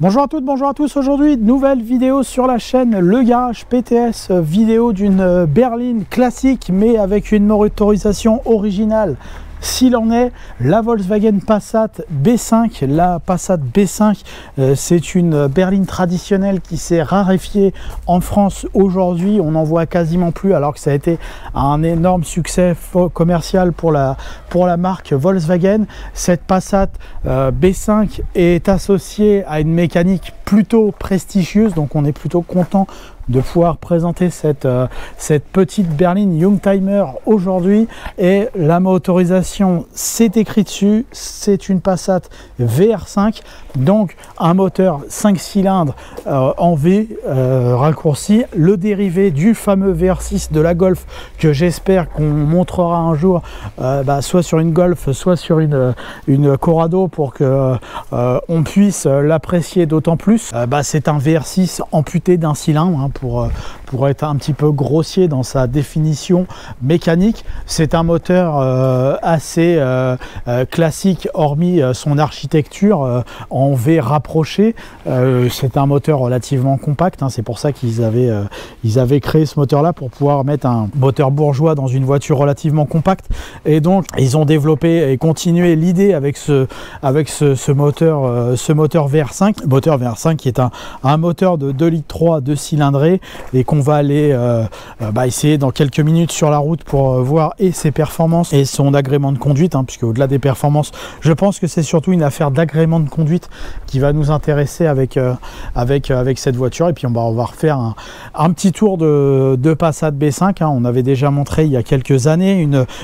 Bonjour à toutes, bonjour à tous. Aujourd'hui, nouvelle vidéo sur la chaîne Le Garage PTS, vidéo d'une berline classique mais avec une motorisation originale. S'il en est, la Volkswagen Passat B5. La Passat B5, c'est une berline traditionnelle qui s'est raréfiée en France aujourd'hui. On n'en voit quasiment plus alors que ça a été un énorme succès commercial pour la marque Volkswagen. Cette Passat B5 est associée à une mécanique plutôt prestigieuse, donc on est plutôt content de pouvoir présenter cette petite berline Youngtimer aujourd'hui. Et la motorisation, c'est écrit dessus, c'est une Passat VR5, donc un moteur 5 cylindres en V raccourci, le dérivé du fameux VR6 de la Golf que j'espère qu'on montrera un jour, soit sur une Golf, soit sur une Corrado, pour que on puisse l'apprécier d'autant plus. C'est un VR6 amputé d'un cylindre, hein, pour être un petit peu grossier dans sa définition mécanique. C'est un moteur assez classique, hormis son architecture en V rapproché. C'est un moteur relativement compact, hein, c'est pour ça qu'ils avaient créé ce moteur là, pour pouvoir mettre un moteur bourgeois dans une voiture relativement compacte. Et donc ils ont développé et continué l'idée avec ce moteur VR5 qui est un moteur de 2,3 litres 2 cylindrés, et qu'on va aller essayer dans quelques minutes sur la route pour voir et ses performances et son agrément de conduite, hein, puisque au-delà des performances, je pense que c'est surtout une affaire d'agrément de conduite qui va nous intéresser avec cette voiture. Et puis on va refaire un petit tour de Passat B5, hein. On avait déjà montré il y a quelques années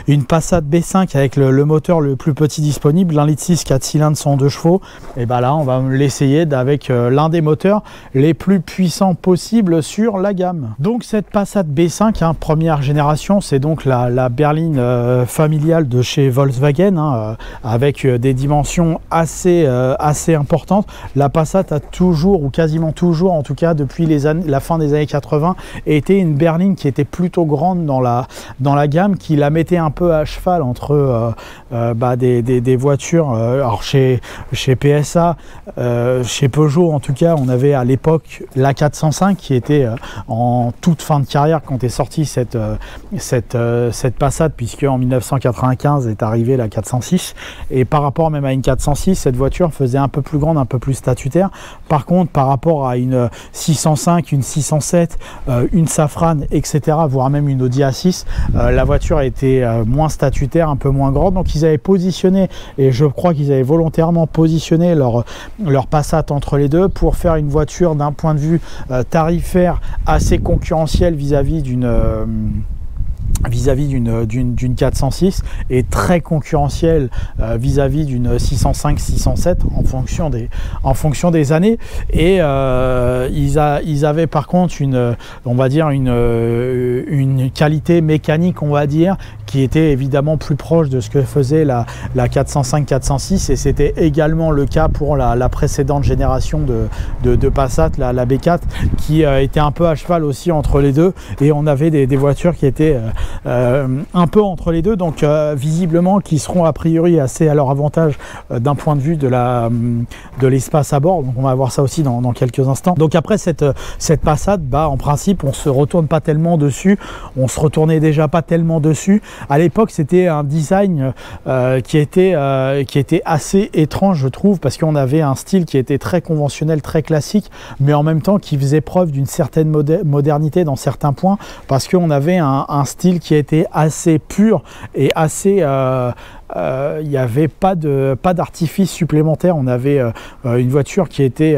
une Passat B5 avec le moteur le plus petit disponible, 1,6 litre 4 cylindres 102 chevaux. Et là on va l'essayer avec l'un des moteurs les plus puissants possibles sur la gamme. Donc cette Passat B5, hein, première génération, c'est donc la berline familiale de chez Volkswagen, hein, avec des dimensions assez importantes. La Passat a toujours, ou quasiment toujours en tout cas depuis la fin des années 80, été une berline qui était plutôt grande dans la gamme, qui la mettait un peu à cheval entre des voitures. Alors chez PSA, chez Peugeot en tout cas, on avait à l'époque la 405 qui était en toute fin de carrière quand est sortie cette Passat, puisque en 1995 est arrivée la 406, et par rapport même à une 406, cette voiture faisait un peu plus grande, un peu plus statutaire. Par contre, par rapport à une 605, une 607, une Safran, etc., voire même une Audi A6, la voiture était moins statutaire, un peu moins grande. Donc ils avaient positionné, et je crois qu'ils avaient volontairement positionné leur Passat entre les deux pour faire une voiture d'un point de vue tarifaire assez concurrentielle vis-à-vis d'une 406, et très concurrentielle vis-à-vis d'une 605, 607 en fonction des années. Et ils avaient par contre une qualité mécanique, on va dire, qui était évidemment plus proche de ce que faisait la 405, 406, et c'était également le cas pour la précédente génération de Passat, la B4, qui était un peu à cheval aussi entre les deux, et on avait des voitures qui étaient un peu entre les deux, donc visiblement qui seront a priori assez à leur avantage d'un point de vue de l'espace à bord. Donc on va voir ça aussi dans quelques instants. Donc après cette Passat, en principe on se retourne pas tellement dessus, on se retournait déjà pas tellement dessus. À l'époque c'était un design qui était assez étrange, je trouve, parce qu'on avait un style qui était très conventionnel, très classique, mais en même temps qui faisait preuve d'une certaine modernité dans certains points, parce qu'on avait un style qui était assez pur et assez il n'y avait pas d'artifice supplémentaire. On avait une voiture qui était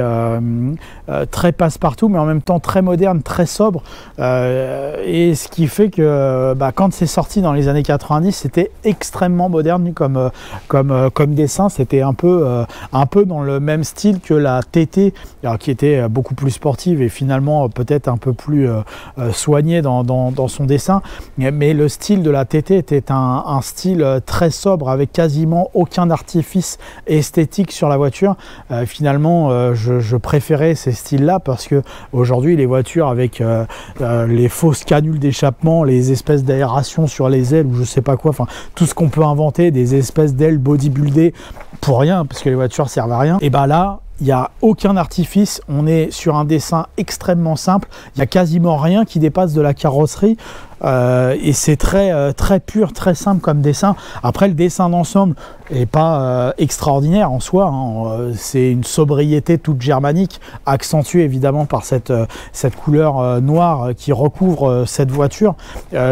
très passe-partout, mais en même temps très moderne, très sobre, et ce qui fait que quand c'est sorti dans les années 90, c'était extrêmement moderne comme dessin. C'était un peu dans le même style que la TT, alors, qui était beaucoup plus sportive et finalement peut-être un peu plus soignée dans son dessin, mais le style de la TT était un style très sobre, avec quasiment aucun artifice esthétique sur la voiture. Finalement, je préférais ces styles-là, parce que aujourd'hui, les voitures avec les fausses canules d'échappement, les espèces d'aération sur les ailes, ou je sais pas quoi, enfin tout ce qu'on peut inventer, des espèces d'ailes bodybuildées pour rien, parce que les voitures servent à rien, et là il n'y a aucun artifice, on est sur un dessin extrêmement simple, il n'y a quasiment rien qui dépasse de la carrosserie. Et c'est très pur, très simple comme dessin. Après, le dessin d'ensemble n'est pas extraordinaire en soi, hein. C'est une sobriété toute germanique, accentuée évidemment par cette couleur noire qui recouvre cette voiture,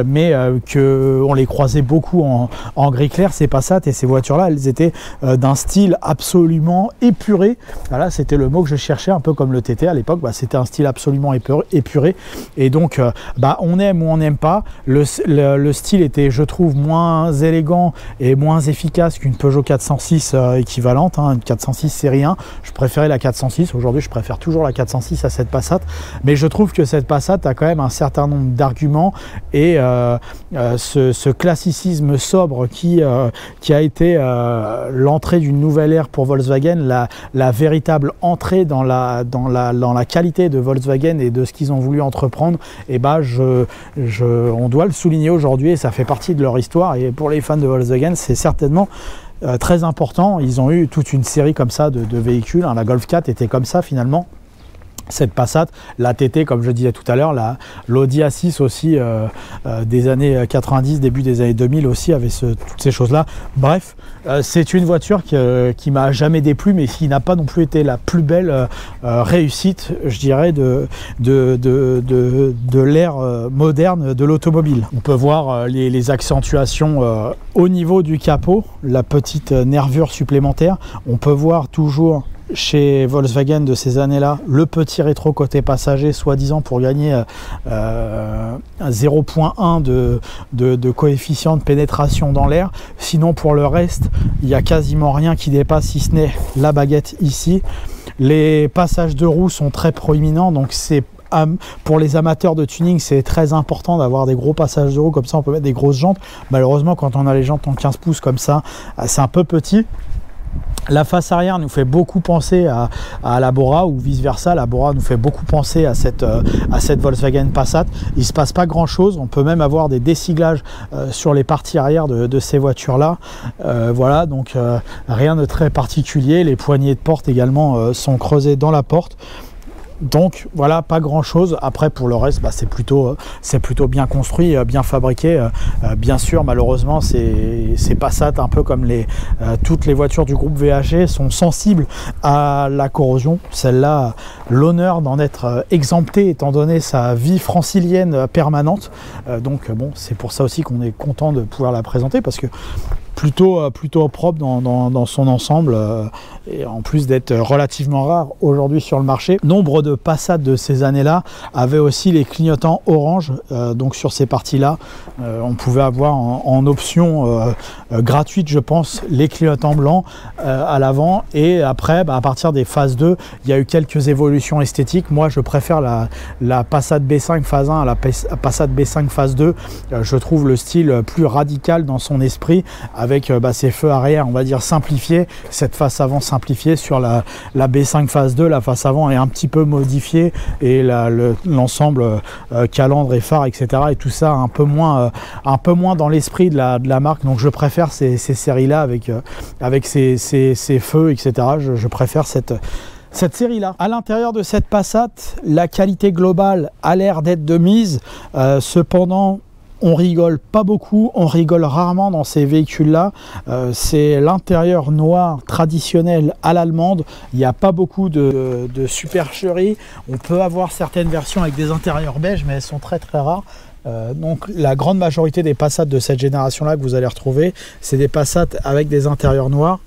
mais on les croisait beaucoup en gris clair, ces Passat, et ces voitures-là, elles étaient d'un style absolument épuré. Voilà, c'était le mot que je cherchais, un peu comme le TT à l'époque. Bah, c'était un style absolument épuré. Et donc, on aime ou on n'aime pas. Le style était, je trouve, moins élégant et moins efficace qu'une Peugeot 406 équivalente, hein, une 406 série 1. Je préférais la 406. Aujourd'hui, je préfère toujours la 406 à cette Passat. Mais je trouve que cette Passat a quand même un certain nombre d'arguments, et ce classicisme sobre qui a été l'entrée d'une nouvelle ère pour Volkswagen, la véritable entrée dans la qualité de Volkswagen et de ce qu'ils ont voulu entreprendre, et on doit le souligner aujourd'hui, et ça fait partie de leur histoire, et pour les fans de Volkswagen, c'est certainement très important. Ils ont eu toute une série comme ça de véhicules, hein. La Golf 4 était comme ça finalement. Cette Passat, la TT comme je disais tout à l'heure, l'Audi A6 aussi des années 90, début des années 2000 aussi avait toutes ces choses-là. Bref, c'est une voiture qui m'a jamais déplu, mais qui n'a pas non plus été la plus belle réussite, je dirais, de l'ère moderne de l'automobile. On peut voir les accentuations au niveau du capot, la petite nervure supplémentaire. On peut voir toujours chez Volkswagen de ces années-là le petit rétro côté passager, soi-disant pour gagner 0,1 de coefficient de pénétration dans l'air. Sinon, pour le reste, il n'y a quasiment rien qui dépasse, si ce n'est la baguette ici. Les passages de roues sont très proéminents, donc c'est pour les amateurs de tuning, c'est très important d'avoir des gros passages de roues, comme ça on peut mettre des grosses jantes. Malheureusement, quand on a les jantes en 15 pouces comme ça, c'est un peu petit. La face arrière nous fait beaucoup penser à la Bora, ou vice versa. La Bora nous fait beaucoup penser à cette Volkswagen Passat. Il ne se passe pas grand chose. On peut même avoir des dessinglages sur les parties arrière de ces voitures là. Voilà, donc rien de très particulier. Les poignées de porte également sont creusées dans la porte. Donc voilà, pas grand chose. Après, pour le reste, c'est plutôt bien construit, bien fabriqué. Bien sûr, malheureusement, ces Passat, un peu comme toutes les voitures du groupe VAG, sont sensibles à la corrosion. Celle-là, l'honneur d'en être exemptée, étant donné sa vie francilienne permanente. Donc bon, c'est pour ça aussi qu'on est content de pouvoir la présenter, parce que plutôt propre dans son ensemble, et en plus d'être relativement rare aujourd'hui sur le marché. Nombre de Passat de ces années-là avaient aussi les clignotants orange, donc sur ces parties-là, on pouvait avoir en option gratuite, je pense, les clignotants blancs à l'avant. Et après, à partir des phases 2, il y a eu quelques évolutions esthétiques. Moi, je préfère la Passat B5 phase 1 à la Passat B5 phase 2. Je trouve le style plus radical dans son esprit, avec ses feux arrière, on va dire, simplifiés, cette face avant simplifiée. Sur la B5 phase 2, la face avant est un petit peu modifiée, et l'ensemble calandre et phare, etc., et tout ça un peu moins dans l'esprit de la marque. Donc je préfère ces séries-là avec ces feux, etc. Je préfère cette série-là. À l'intérieur de cette Passat, la qualité globale a l'air d'être de mise. Cependant, on rigole pas beaucoup, on rigole rarement dans ces véhicules-là. C'est l'intérieur noir traditionnel à l'allemande. Il n'y a pas beaucoup de supercherie. On peut avoir certaines versions avec des intérieurs beige, mais elles sont très rares. Donc la grande majorité des Passat de cette génération-là que vous allez retrouver, c'est des Passat avec des intérieurs noirs,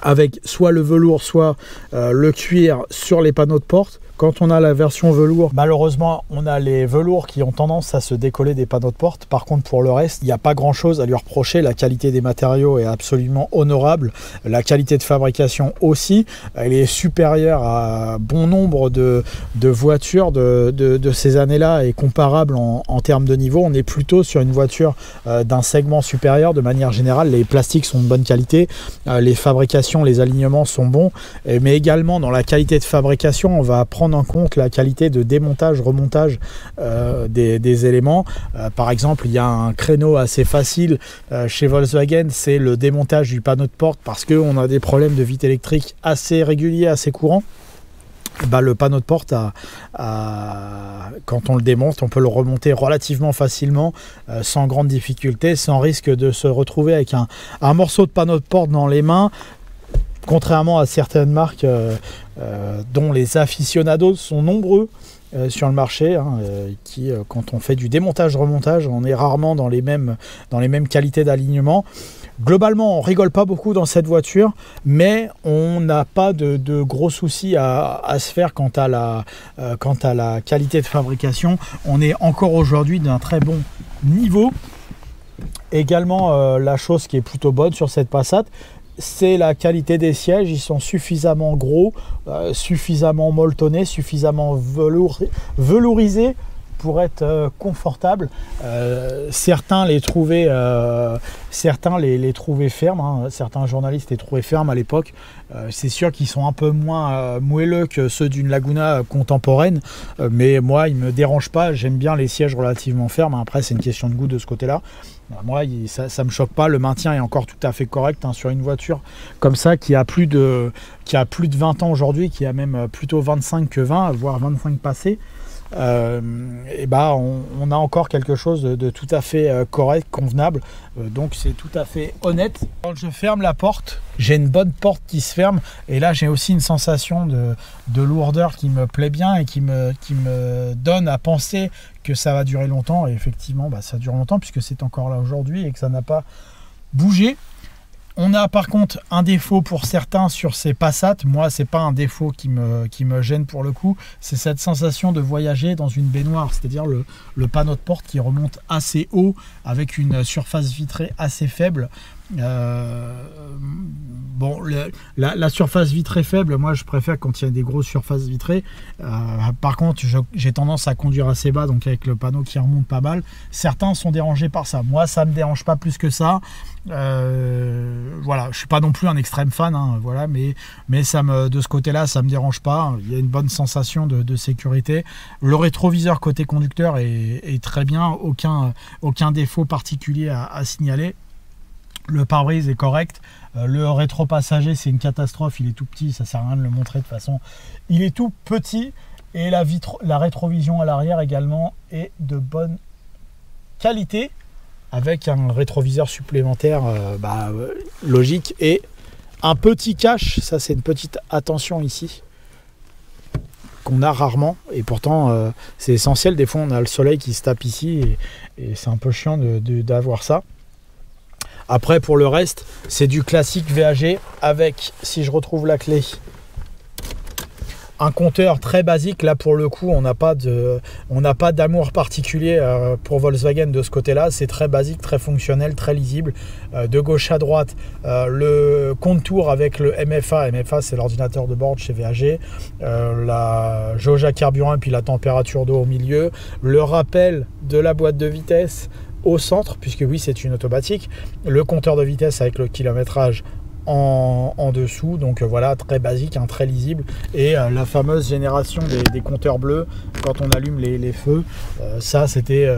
avec soit le velours, soit le cuir sur les panneaux de porte. Quand on a la version velours, malheureusement, on a les velours qui ont tendance à se décoller des panneaux de porte. Par contre, pour le reste, il n'y a pas grand-chose à lui reprocher. La qualité des matériaux est absolument honorable. La qualité de fabrication aussi. Elle est supérieure à bon nombre de voitures de ces années-là, et comparable en termes de niveau. On est plutôt sur une voiture d'un segment supérieur. De manière générale, les plastiques sont de bonne qualité. Les fabrications, les alignements sont bons. Mais également, dans la qualité de fabrication, on va prendre prendre en compte la qualité de démontage, remontage des éléments. Par exemple, il y a un créneau assez facile chez Volkswagen, c'est le démontage du panneau de porte parce qu'on a des problèmes de vide électrique assez réguliers, assez courants. Bah, le panneau de porte, quand on le démonte, on peut le remonter relativement facilement, sans grande difficulté, sans risque de se retrouver avec un morceau de panneau de porte dans les mains, contrairement à certaines marques dont les aficionados sont nombreux sur le marché, qui, quand on fait du démontage-remontage, on est rarement dans les mêmes qualités d'alignement. Globalement, on rigole pas beaucoup dans cette voiture, mais on n'a pas de gros soucis à se faire quant à la qualité de fabrication. On est encore aujourd'hui d'un très bon niveau. Également, la chose qui est plutôt bonne sur cette Passat, c'est la qualité des sièges. Ils sont suffisamment gros, suffisamment molletonnés, suffisamment velourisés pour être confortable. Certains les trouvaient fermes, certains journalistes les trouvaient fermes à l'époque. C'est sûr qu'ils sont un peu moins moelleux que ceux d'une Laguna contemporaine, mais moi ils me dérangent pas, j'aime bien les sièges relativement fermes. Après c'est une question de goût de ce côté là. Moi ça me choque pas, le maintien est encore tout à fait correct sur une voiture comme ça qui a plus de 20 ans aujourd'hui, qui a même plutôt 25 que 20, voire 25 passés. Et bah on a encore quelque chose de tout à fait correct, convenable, donc c'est tout à fait honnête. Quand je ferme la porte, j'ai une bonne porte qui se ferme, et là j'ai aussi une sensation de lourdeur qui me plaît bien et qui me donne à penser que ça va durer longtemps. Et effectivement ça dure longtemps puisque c'est encore là aujourd'hui et que ça n'a pas bougé. On a par contre un défaut pour certains sur ces Passat. Moi, c'est pas un défaut qui me gêne pour le coup. C'est cette sensation de voyager dans une baignoire, c'est-à-dire le panneau de porte qui remonte assez haut avec une surface vitrée assez faible. Bon, la surface vitrée faible, moi je préfère quand il y a des grosses surfaces vitrées. Par contre, j'ai tendance à conduire assez bas, donc avec le panneau qui remonte pas mal. Certains sont dérangés par ça. Moi, ça me dérange pas plus que ça. Voilà, je suis pas non plus un extrême fan, voilà, mais de ce côté-là, ça me dérange pas. Il y a une bonne sensation de sécurité. Le rétroviseur côté conducteur est très bien, aucun défaut particulier à signaler. Le pare-brise est correct. Le rétro-passager, c'est une catastrophe. Il est tout petit, ça sert à rien de le montrer de toute façon. Il est tout petit. Et la rétrovision à l'arrière également est de bonne qualité, avec un rétroviseur supplémentaire logique et un petit cache. Ça, c'est une petite attention ici qu'on a rarement, et pourtant c'est essentiel. Des fois on a le soleil qui se tape ici et c'est un peu chiant d'avoir ça. Après, pour le reste, c'est du classique VAG avec, si je retrouve la clé, un compteur très basique. Là, pour le coup, on n'a pas d'amour particulier pour Volkswagen de ce côté-là. C'est très basique, très fonctionnel, très lisible. De gauche à droite, le contour avec le MFA. MFA, c'est l'ordinateur de bord chez VAG. La jauge à carburant et puis la température d'eau au milieu. Le rappel de la boîte de vitesse au centre, puisque oui, c'est une automatique. Le compteur de vitesse avec le kilométrage en dessous, donc voilà, très basique, très lisible. Et la fameuse génération des compteurs bleus quand on allume les feux, ça c'était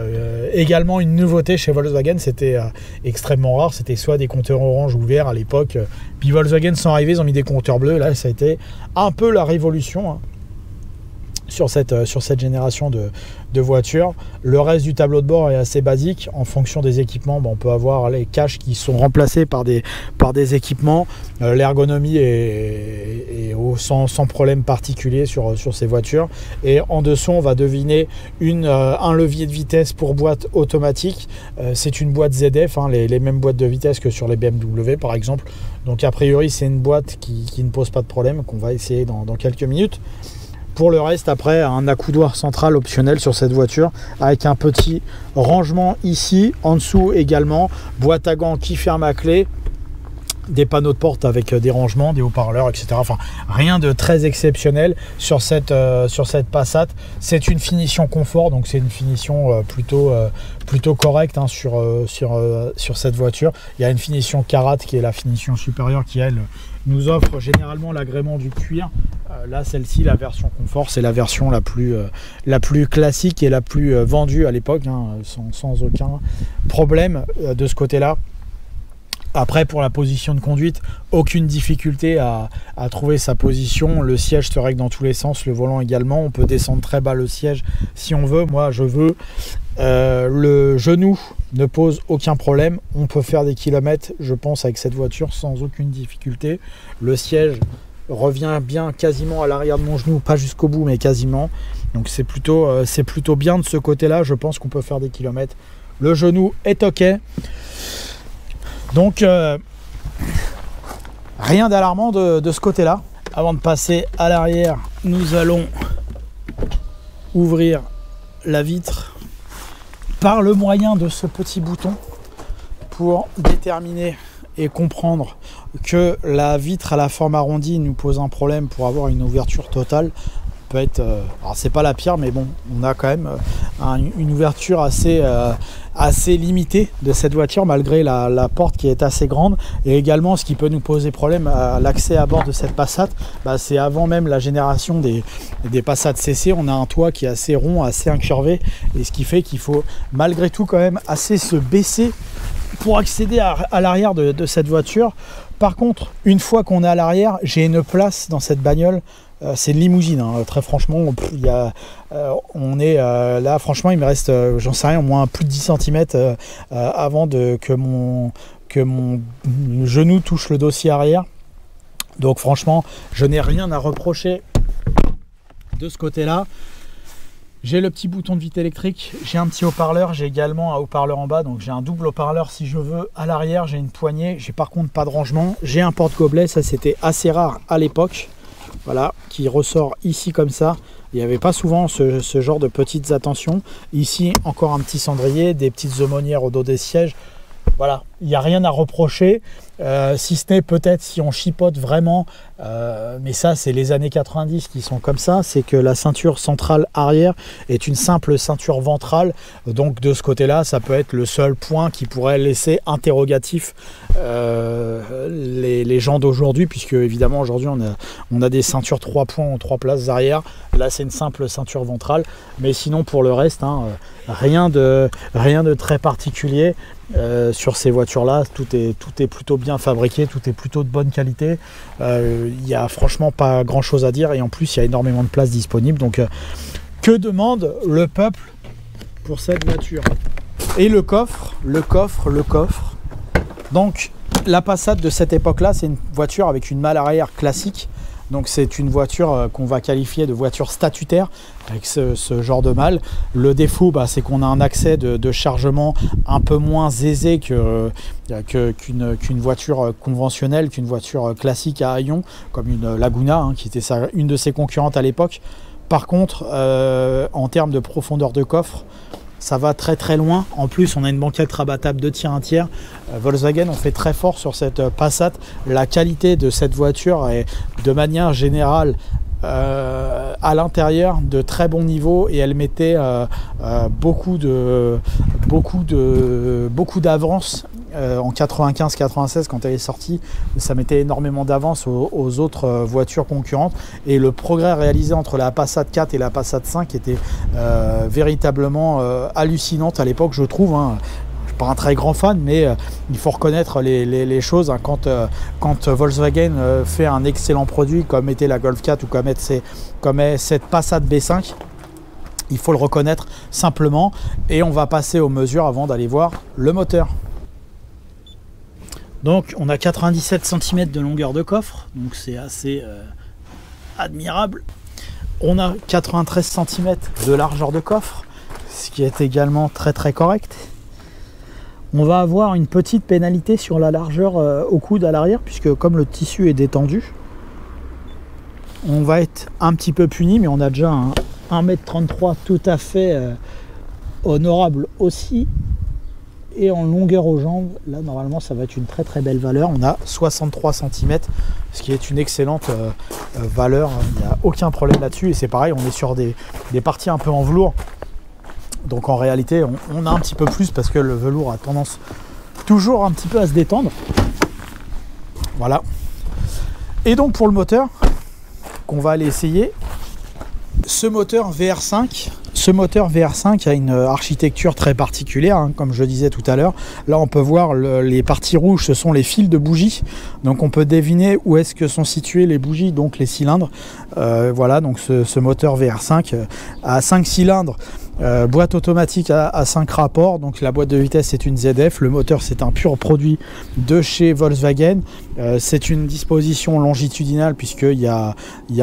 également une nouveauté chez Volkswagen. C'était extrêmement rare, c'était soit des compteurs orange ou vert à l'époque, puis Volkswagen sont arrivés, ils ont mis des compteurs bleus. Là ça a été un peu la révolution sur cette génération de voitures. Le reste du tableau de bord est assez basique. En fonction des équipements, on peut avoir les caches qui sont remplacés par des équipements. L'ergonomie est sans problème particulier sur ces voitures. Et en dessous, on va deviner un levier de vitesse pour boîte automatique. C'est une boîte ZF, les mêmes boîtes de vitesse que sur les BMW par exemple. Donc a priori, c'est une boîte qui ne pose pas de problème, qu'on va essayer dans quelques minutes. Pour le reste, après, un accoudoir central optionnel sur cette voiture avec un petit rangement ici, en dessous également, boîte à gants qui ferme à clé, des panneaux de porte avec des rangements, des haut-parleurs, etc. Enfin, rien de très exceptionnel sur cette Passat. C'est une finition confort, donc c'est une finition plutôt correcte sur cette voiture. Il y a une finition Karat qui est la finition supérieure qui, elle, nous offre généralement l'agrément du cuir Là, celle-ci, la version confort, c'est la version la plus classique et la plus vendue à l'époque, hein, sans aucun problème de ce côté-là. Après, pour la position de conduite, aucune difficulté à trouver sa position. Le siège se règle dans tous les sens, le volant également. On peut descendre très bas le siège si on veut. Moi, je veux. Le genou ne pose aucun problème. On peut faire des kilomètres, je pense, avec cette voiture sans aucune difficulté. Le siège revient bien quasiment à l'arrière de mon genou, pas jusqu'au bout, mais quasiment. Donc c'est plutôt bien de ce côté-là. Je pense qu'on peut faire des kilomètres. Le genou est OK. Donc, rien d'alarmant de ce côté-là. Avant de passer à l'arrière, nous allons ouvrir la vitre par le moyen de ce petit bouton pour déterminer et comprendre que la vitre à la forme arrondie nous pose un problème pour avoir une ouverture totale. Peut être, alors c'est pas la pire, mais bon, on a quand même une ouverture assez limitée de cette voiture malgré la porte qui est assez grande. Et également, ce qui peut nous poser problème à l'accès à bord de cette Passat, c'est avant même la génération des Passat CC, on a un toit qui est assez rond, assez incurvé, et ce qui fait qu'il faut malgré tout quand même assez se baisser pour accéder à l'arrière de cette voiture. Par contre, une fois qu'on est à l'arrière, j'ai une place dans cette bagnole. C'est une limousine, hein. Très franchement, on est là, franchement, il me reste, j'en sais rien, au moins plus de 10 cm avant que mon genou touche le dossier arrière. Donc franchement, je n'ai rien à reprocher de ce côté-là. J'ai le petit bouton de vitre électrique, j'ai un petit haut-parleur, j'ai également un haut-parleur en bas, donc j'ai un double haut-parleur si je veux. À l'arrière, j'ai une poignée, j'ai par contre pas de rangement. J'ai un porte-gobelet, ça c'était assez rare à l'époque. Voilà, qui ressort ici comme ça. Il n'y avait pas souvent ce genre de petites attentions. Ici, encore un petit cendrier, des petites aumônières au dos des sièges. Voilà, il n'y a rien à reprocher, si ce n'est peut-être si on chipote vraiment, mais ça c'est les années 90 qui sont comme ça, c'est que la ceinture centrale arrière est une simple ceinture ventrale, donc de ce côté-là, ça peut être le seul point qui pourrait laisser interrogatif les gens d'aujourd'hui, puisque évidemment aujourd'hui on a des ceintures 3 points en 3 places arrière, là c'est une simple ceinture ventrale, mais sinon pour le reste, hein, rien de très particulier. Sur ces voitures là, tout est plutôt bien fabriqué, tout est plutôt de bonne qualité. Il n'y a franchement pas grand chose à dire, et en plus il y a énormément de place disponible. Donc que demande le peuple pour cette voiture? Et le coffre. Donc la Passat de cette époque là, c'est une voiture avec une malle arrière classique. Donc c'est une voiture qu'on va qualifier de voiture statutaire avec ce genre de malle. Le défaut, c'est qu'on a un accès de chargement un peu moins aisé qu'une voiture conventionnelle, qu'une voiture classique à haillons, comme une Laguna, hein, qui était une de ses concurrentes à l'époque. Par contre, en termes de profondeur de coffre, ça va très très loin. En plus, on a une banquette rabattable 2 tiers 1 tiers. Volkswagen, on fait très fort sur cette Passat. La qualité de cette voiture est de manière générale à l'intérieur de très bon niveau, et elle mettait beaucoup d'avance en 95-96 quand elle est sortie. Ça mettait énormément d'avance aux autres voitures concurrentes, et le progrès réalisé entre la Passat 4 et la Passat 5 était véritablement hallucinante à l'époque, je trouve, hein. Pas un très grand fan, mais il faut reconnaître les choses, hein. Quand Volkswagen fait un excellent produit comme était la Golf 4 ou comme est cette Passat B5, il faut le reconnaître simplement. Et on va passer aux mesures avant d'aller voir le moteur. Donc on a 97 cm de longueur de coffre, donc c'est assez admirable. On a 93 cm de largeur de coffre, ce qui est également très très correct. On va avoir une petite pénalité sur la largeur au coude à l'arrière, puisque comme le tissu est détendu, on va être un petit peu puni, mais on a déjà un 1,33 m tout à fait honorable aussi. Et en longueur aux jambes, là normalement ça va être une très très belle valeur. On a 63 cm, ce qui est une excellente valeur, il n'y a aucun problème là-dessus. Et c'est pareil, on est sur des parties un peu en velours. Donc en réalité, on a un petit peu plus parce que le velours a tendance toujours un petit peu à se détendre. Voilà. Et donc pour le moteur, qu'on va aller essayer. Ce moteur VR5 a une architecture très particulière, hein, comme je disais tout à l'heure. Là, on peut voir les parties rouges, ce sont les fils de bougies. Donc, on peut deviner où est-ce que sont situées les bougies, donc les cylindres. Voilà, donc ce moteur VR5 a 5 cylindres. Boîte automatique à 5 rapports, donc la boîte de vitesse c'est une ZF, le moteur c'est un pur produit de chez Volkswagen, c'est une disposition longitudinale puisqu'il y a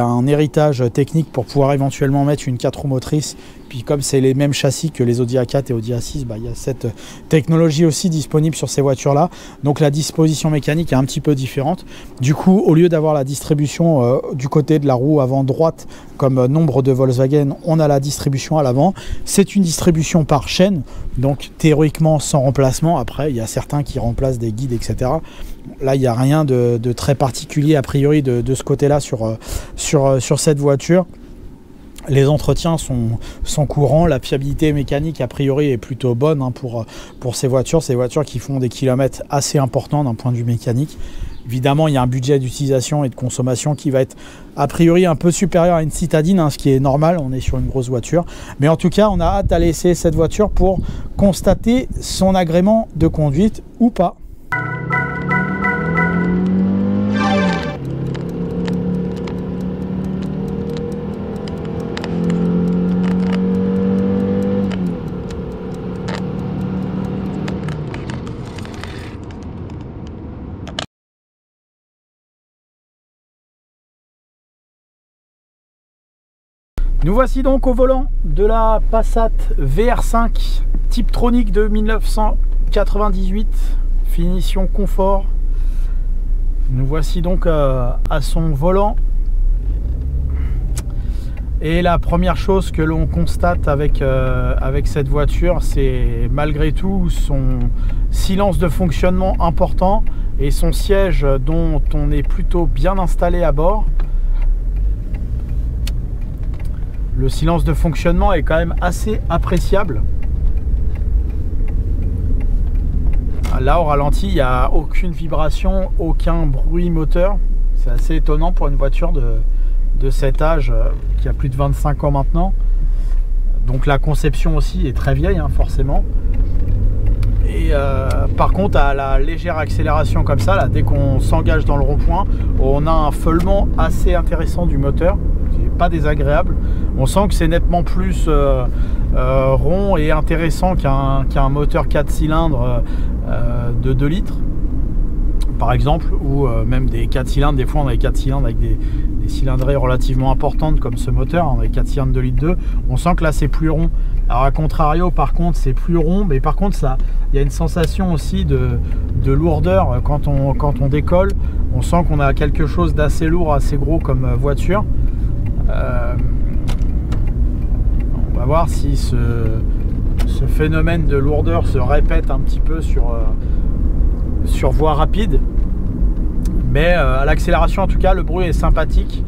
un héritage technique pour pouvoir éventuellement mettre une 4 roues motrices, puis comme c'est les mêmes châssis que les Audi A4 et Audi A6, il y a cette technologie aussi disponible sur ces voitures là, donc la disposition mécanique est un petit peu différente. Du coup, au lieu d'avoir la distribution du côté de la roue avant droite comme nombre de Volkswagen, on a la distribution à l'avant. C'est une distribution par chaîne, donc théoriquement sans remplacement. Après, il y a certains qui remplacent des guides, etc. Là, il n'y a rien de très particulier a priori de ce côté-là sur cette voiture. Les entretiens sont courants, la fiabilité mécanique a priori est plutôt bonne, hein, pour ces voitures qui font des kilomètres assez importants d'un point de vue mécanique. Évidemment, il y a un budget d'utilisation et de consommation qui va être a priori un peu supérieur à une citadine, hein, ce qui est normal, on est sur une grosse voiture. Mais en tout cas, on a hâte d'aller essayer cette voiture pour constater son agrément de conduite ou pas. Nous voici donc au volant de la Passat VR5 Tiptronic de 1998, finition confort. Nous voici donc à son volant. Et la première chose que l'on constate avec cette voiture, c'est malgré tout son silence de fonctionnement important et son siège dont on est plutôt bien installé à bord. Le silence de fonctionnement est quand même assez appréciable. Là, au ralenti, il n'y a aucune vibration, aucun bruit moteur. C'est assez étonnant pour une voiture de cet âge qui a plus de 25 ans maintenant. Donc la conception aussi est très vieille, hein, forcément. Et par contre, à la légère accélération comme ça, là, dès qu'on s'engage dans le rond-point, on a un feulement assez intéressant du moteur, qui n'est pas désagréable. On sent que c'est nettement plus rond et intéressant qu'un moteur 4 cylindres de 2 litres, par exemple, ou même des 4 cylindres. Des fois, on a des 4 cylindres avec des cylindrées relativement importantes comme ce moteur, hein, avec 4 cylindres de 2 litres 2. On sent que là, c'est plus rond. Alors, à contrario, par contre, c'est plus rond, mais par contre, il y a une sensation aussi de lourdeur quand on décolle. On sent qu'on a quelque chose d'assez lourd, assez gros comme voiture. On va voir si ce phénomène de lourdeur se répète un petit peu sur voie rapide. Mais à l'accélération, en tout cas, le bruit est sympathique.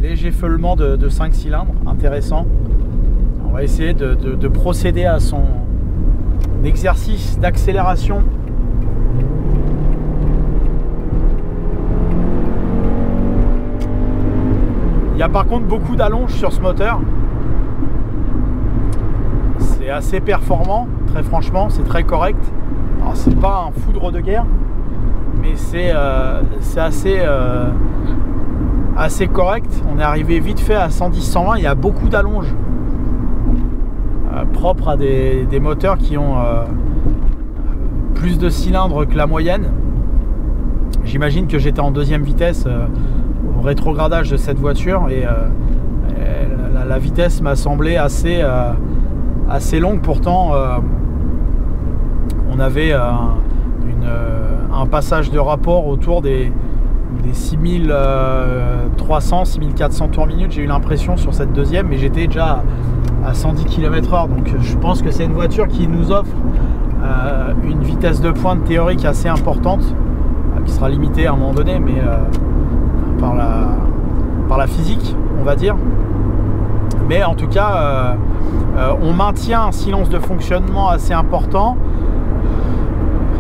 Léger feulement de 5 cylindres, intéressant. On va essayer de procéder à son exercice d'accélération. Il y a par contre beaucoup d'allonge sur ce moteur. C'est assez performant, très franchement, c'est très correct. Alors c'est pas un foudre de guerre, mais c'est assez correct. On est arrivé vite fait à 110-120, il y a beaucoup d'allonge. Propre à des moteurs qui ont plus de cylindres que la moyenne. J'imagine que j'étais en deuxième vitesse au rétrogradage de cette voiture et la vitesse m'a semblé assez longue. Pourtant on avait un passage de rapport autour des 6300 6400 tours minute, j'ai eu l'impression sur cette deuxième, mais j'étais déjà à 110 km/h, donc je pense que c'est une voiture qui nous offre une vitesse de pointe théorique assez importante, qui sera limitée à un moment donné, mais par la physique, on va dire. Mais en tout cas, on maintient un silence de fonctionnement assez important.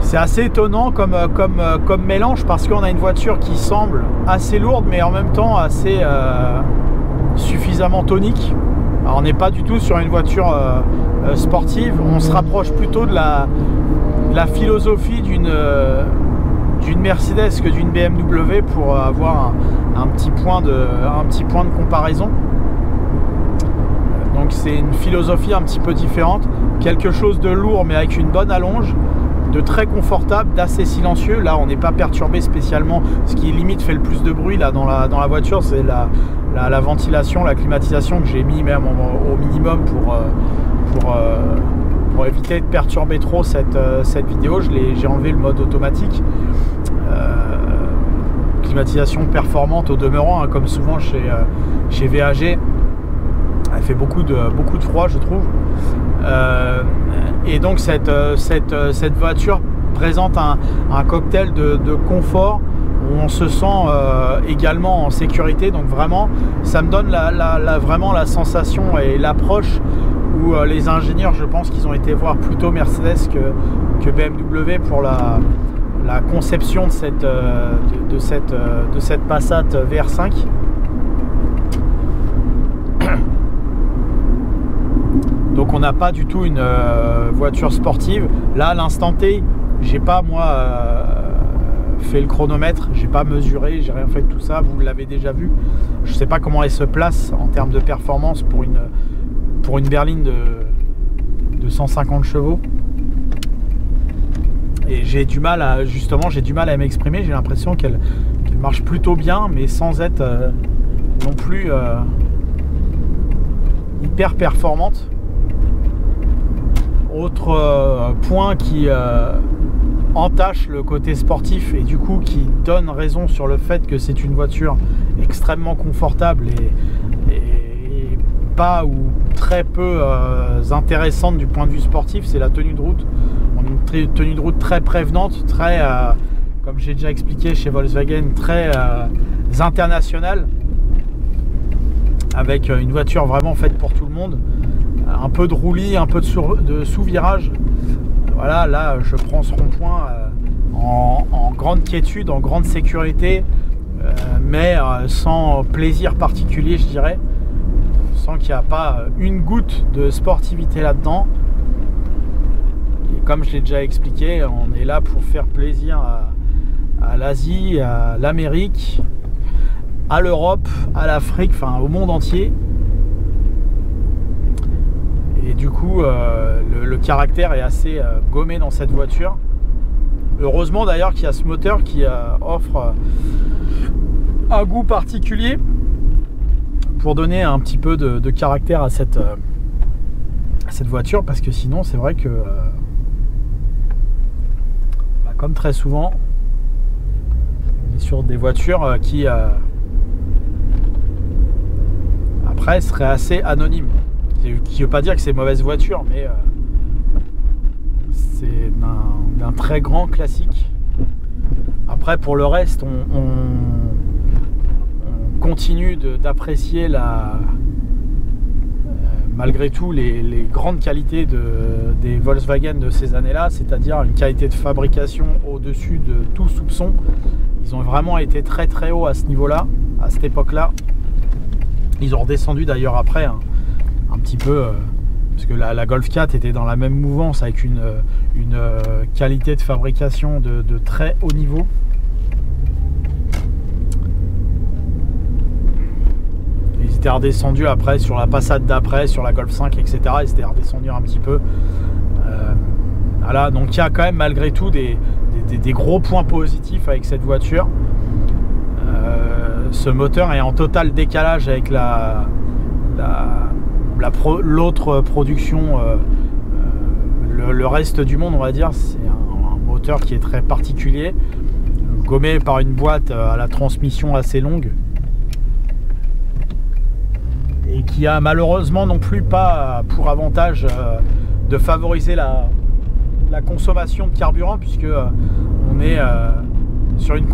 C'est assez étonnant comme mélange, parce qu'on a une voiture qui semble assez lourde mais en même temps assez suffisamment tonique. Alors on n'est pas du tout sur une voiture sportive, on se rapproche plutôt de la philosophie d'une Mercedes que d'une BMW pour avoir un petit point de comparaison. Donc c'est une philosophie un petit peu différente, quelque chose de lourd mais avec une bonne allonge, de très confortable, d'assez silencieux. Là on n'est pas perturbé spécialement, ce qui limite fait le plus de bruit là dans la voiture, c'est la ventilation, la climatisation que j'ai mis même au minimum pour éviter de perturber trop cette vidéo. J'ai enlevé le mode automatique. Climatisation performante au demeurant, hein, comme souvent chez VAG. Elle fait beaucoup de froid, je trouve. Et donc cette voiture présente un cocktail de confort où on se sent également en sécurité. Donc vraiment, ça me donne vraiment la sensation et l'approche où les ingénieurs, je pense qu'ils ont été voir plutôt Mercedes que BMW pour la conception de cette Passat VR5. Donc on n'a pas du tout une voiture sportive. Là à l'instant T, j'ai pas moi fait le chronomètre, j'ai pas mesuré, j'ai rien fait de tout ça, vous l'avez déjà vu. Je sais pas comment elle se place en termes de performance pour une berline de 150 chevaux. Et j'ai du mal à m'exprimer. J'ai l'impression qu'elle marche plutôt bien, mais sans être non plus hyper performante. Autre point qui entache le côté sportif et du coup qui donne raison sur le fait que c'est une voiture extrêmement confortable et pas ou très peu intéressante du point de vue sportif, c'est la tenue de route. On a une tenue de route très prévenante, très, comme j'ai déjà expliqué chez Volkswagen, très internationale, avec une voiture vraiment faite pour tout le monde. Un peu de roulis, un peu de sous-virage. Voilà, là je prends ce rond-point en grande quiétude, en grande sécurité, mais sans plaisir particulier, je dirais. Sans qu'il n'y a pas une goutte de sportivité là-dedans. Et comme je l'ai déjà expliqué, on est là pour faire plaisir à l'Asie, à l'Amérique, à l'Europe, à l'Afrique, enfin au monde entier. Et du coup, le caractère est assez gommé dans cette voiture. Heureusement d'ailleurs qu'il y a ce moteur qui offre un goût particulier pour donner un petit peu de caractère à cette voiture, parce que sinon c'est vrai que comme très souvent on est sur des voitures qui après seraient assez anonymes. Qui ne veut pas dire que c'est une mauvaise voiture, mais c'est d'un très grand classique. Après, pour le reste, on continue d'apprécier malgré tout les grandes qualités des Volkswagen de ces années-là, c'est-à-dire une qualité de fabrication au-dessus de tout soupçon. Ils ont vraiment été très très haut à ce niveau-là, à cette époque-là. Ils ont redescendu d'ailleurs après, hein, un petit peu, parce que la Golf 4 était dans la même mouvance avec une qualité de fabrication de très haut niveau. Ils étaient redescendus après sur la Passat d'après, sur la Golf 5, etc. Ils étaient redescendus un petit peu. Voilà, donc il y a quand même malgré tout des gros points positifs avec cette voiture. Ce moteur est en total décalage avec l'autre production, le reste du monde, on va dire. C'est un moteur qui est très particulier, gommé par une boîte à la transmission assez longue et qui a malheureusement non plus pas pour avantage de favoriser la consommation de carburant, puisque on est sur une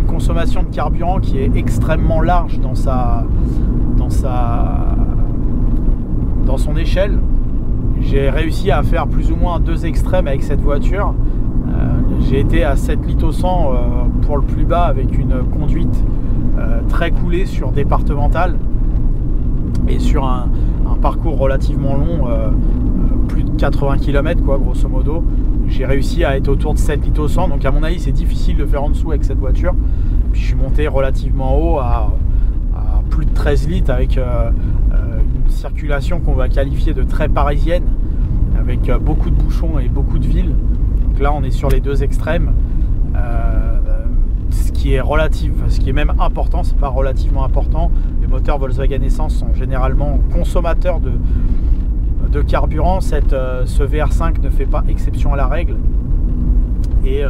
consommation de carburant qui est extrêmement large dans son échelle. J'ai réussi à faire plus ou moins deux extrêmes avec cette voiture. J'ai été à 7 litres au 100 pour le plus bas avec une conduite très coulée sur départemental et sur un parcours relativement long, plus de 80 km quoi, grosso modo. J'ai réussi à être autour de 7 litres au 100, donc à mon avis c'est difficile de faire en dessous avec cette voiture. Puis je suis monté relativement haut à plus de 13 litres avec une circulation qu'on va qualifier de très parisienne, avec beaucoup de bouchons et beaucoup de villes. Donc là on est sur les deux extrêmes, ce qui est même important, c'est pas relativement important. Les moteurs Volkswagen Essence sont généralement consommateurs de carburant. Ce VR5 ne fait pas exception à la règle, et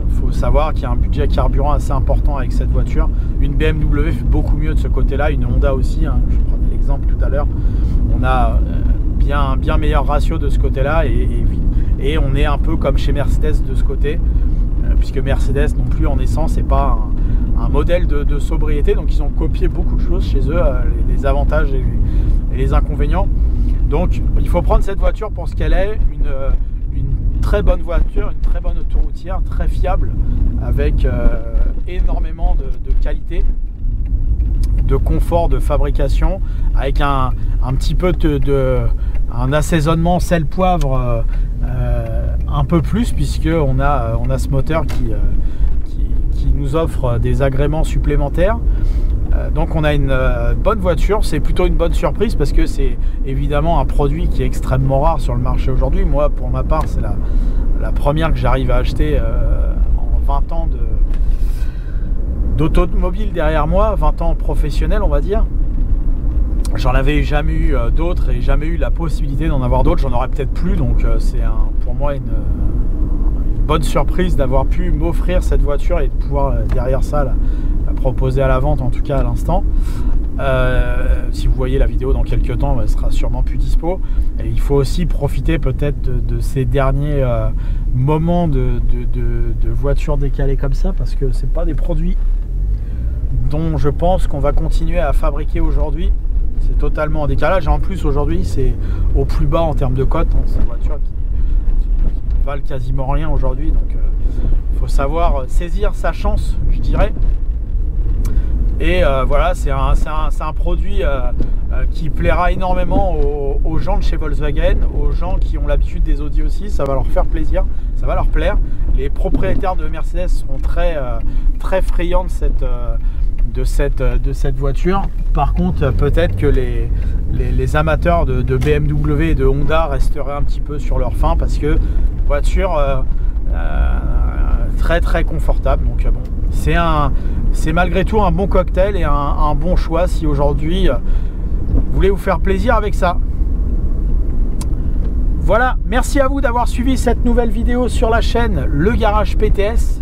faut savoir qu'il y a un budget carburant assez important avec cette voiture. Une BMW fait beaucoup mieux de ce côté-là, une Honda aussi, hein, je prenais l'exemple tout à l'heure. On a bien meilleur ratio de ce côté-là, et on est un peu comme chez Mercedes de ce côté, puisque Mercedes non plus en essence n'est pas un modèle de sobriété, donc ils ont copié beaucoup de choses chez eux, les avantages et les inconvénients. Donc il faut prendre cette voiture pour ce qu'elle est, une très bonne voiture, une très bonne autoroutière, très fiable, avec énormément de qualité, de confort de fabrication, avec un petit peu un assaisonnement sel-poivre un peu plus, puisque on a ce moteur qui nous offre des agréments supplémentaires. Donc on a une bonne voiture, c'est plutôt une bonne surprise parce que c'est évidemment un produit qui est extrêmement rare sur le marché aujourd'hui. Moi pour ma part c'est la première que j'arrive à acheter en 20 ans d'automobile derrière moi, 20 ans professionnel on va dire. J'en avais jamais eu d'autres et jamais eu la possibilité d'en avoir d'autres, j'en aurais peut-être plus, donc c'est pour moi une bonne surprise d'avoir pu m'offrir cette voiture et de pouvoir derrière ça la proposer à la vente, en tout cas à l'instant. Si vous voyez la vidéo dans quelques temps, elle sera sûrement plus dispo. Et il faut aussi profiter peut-être de ces derniers moments de voitures décalées comme ça, parce que c'est pas des produits dont je pense qu'on va continuer à fabriquer aujourd'hui. C'est totalement en décalage, et en plus aujourd'hui c'est au plus bas en termes de cote, hein. C'est une voiture qui valent quasiment rien aujourd'hui, donc il faut savoir saisir sa chance, je dirais. Et voilà, c'est un produit qui plaira énormément aux gens de chez Volkswagen, aux gens qui ont l'habitude des Audi aussi. Ça va leur faire plaisir, ça va leur plaire. Les propriétaires de Mercedes seront très friands de cette voiture. Par contre, peut-être que les amateurs de BMW et de Honda resteraient un petit peu sur leur faim, parce que voiture très confortable. Donc bon, c'est malgré tout un bon cocktail et un bon choix si aujourd'hui vous voulez vous faire plaisir avec ça. Voilà, merci à vous d'avoir suivi cette nouvelle vidéo sur la chaîne Le Garage PTS.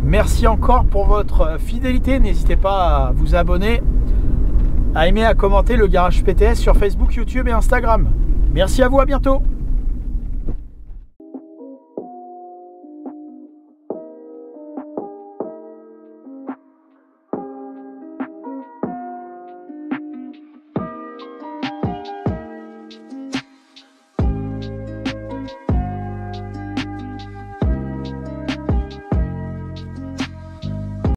Merci encore pour votre fidélité. N'hésitez pas à vous abonner, à aimer, à commenter Le Garage PTS sur Facebook, YouTube et Instagram. Merci à vous, à bientôt.